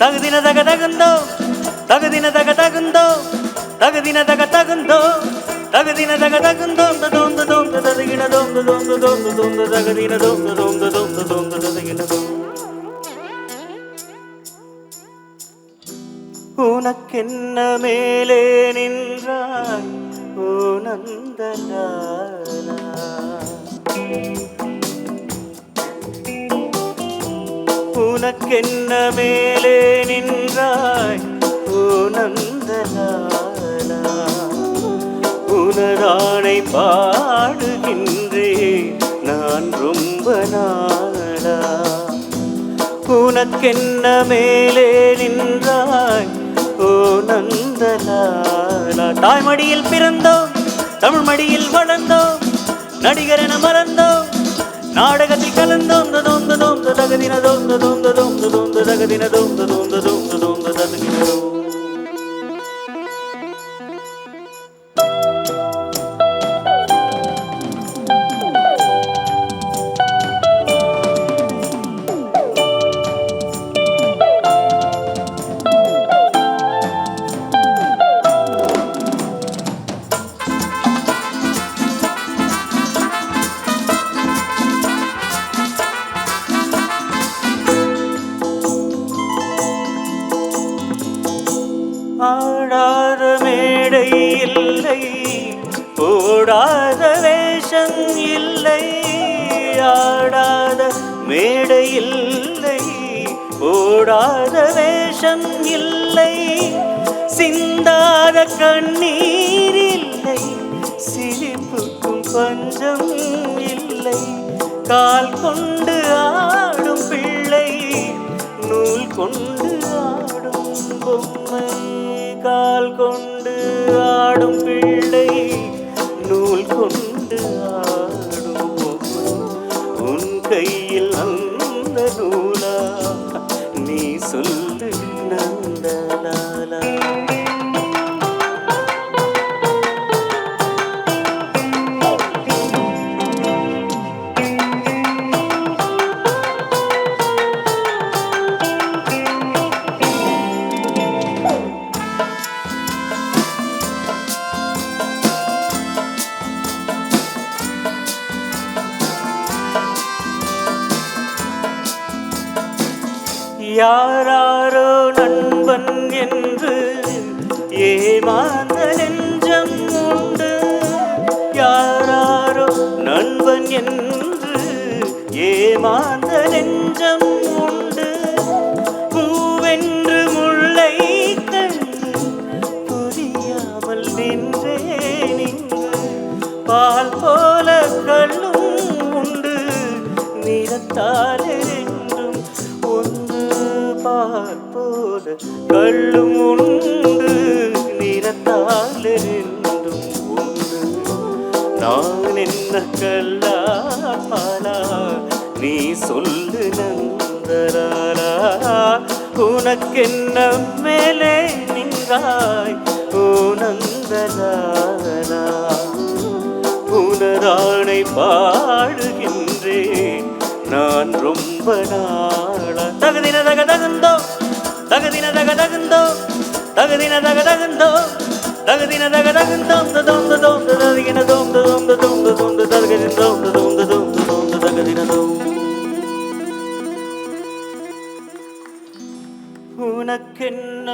தகுதின தக தகுந்தோ தகுதின தக தகுந்தோ தகுதின தக தகுந்தோ தகுதின தக தகுந்தோ தோந்து தோந்து தகுதின தோந்து தோந்து தோந்து தோந்து தகுதின தோந்து தோந்து தோந்து தோந்து தகுதின தோந்து. உனக்கென்ன மேலே நின்றாய் ஓ நந்தலாலா, உனக்கென்ன மேலே நின்றாய் ஓ நந்தலாலா, உனதானை பாடுகின்றேன் நான் ரொம்ப நாளா. உனக்கென்ன மேலே நின்றாய் ஓ நந்தலாலா. தாய்மடியில் பிறந்தோம், தமிழ் மடியில் வளர்ந்தோம், நடிகரென மறந்தோம், நாடகத்தில் கலந்தோம். தோந்து தோந்து தகுதின தோந்து தோந்து தோந்து தோந்து தகுதின தோந்து தோந்து தோந்து தோந்து தகுதின தோந்து. ஆடாத மேடை இல்லை, போடாத வேஷம் இல்லை. ஆடாத மேடை இல்லை, போடாத வேஷம் இல்லை. சிந்தாத கண்ணீர் இல்லை, சிரிப்புக்கும் பஞ்சம் இல்லை. கால் கொண்டு ஆடும் பிள்ளை, நூல் கொண்டு ஆடும் பொம்மை. கால் கொண்டு ஆடும் பிள்ளை, நூல் கொண்டு ஆடும் பொம்மை. உன் கையில் அந்த நூலா, நீ சொல்லு நந்தலாலா. யாராரோ நண்பன் என்று ஏமாந்த நெஞ்சம் உண்டு. யாராரோ நண்பன் என்று ஏமாந்த நெஞ்சம் உண்டு. பூவென்று முல்லை கண்டு புரியாமல் நின்றே நின்று. பால் போல கள்ளும் உண்டு, நிறத்தாலே பால் போல கள்ளும் உண்டு, நிறத்தால் ரெண்டும் உண்டு. நான் என்ன கல்லா பாலா, நீ சொல்லு நந்தலாலா. உனக்கென்ன மேலே நின்றாய் ஓ நந்தலாலா. உனதானை பாடுகின்றேன் நான் ரொம்ப நாளா. தகுதின தக தகுந்தோ தகுதின தக தகுந்தோ தகுதின தக தகுந்தோ தகுதின தக தகுந்தோ தோந்து தோந்து தகுதின தோந்து தோந்து தோந்து தோந்து தகுதின தோந்து தோந்து தோந்து தோந்து தகுதின தோந்து. உனக்கென்ன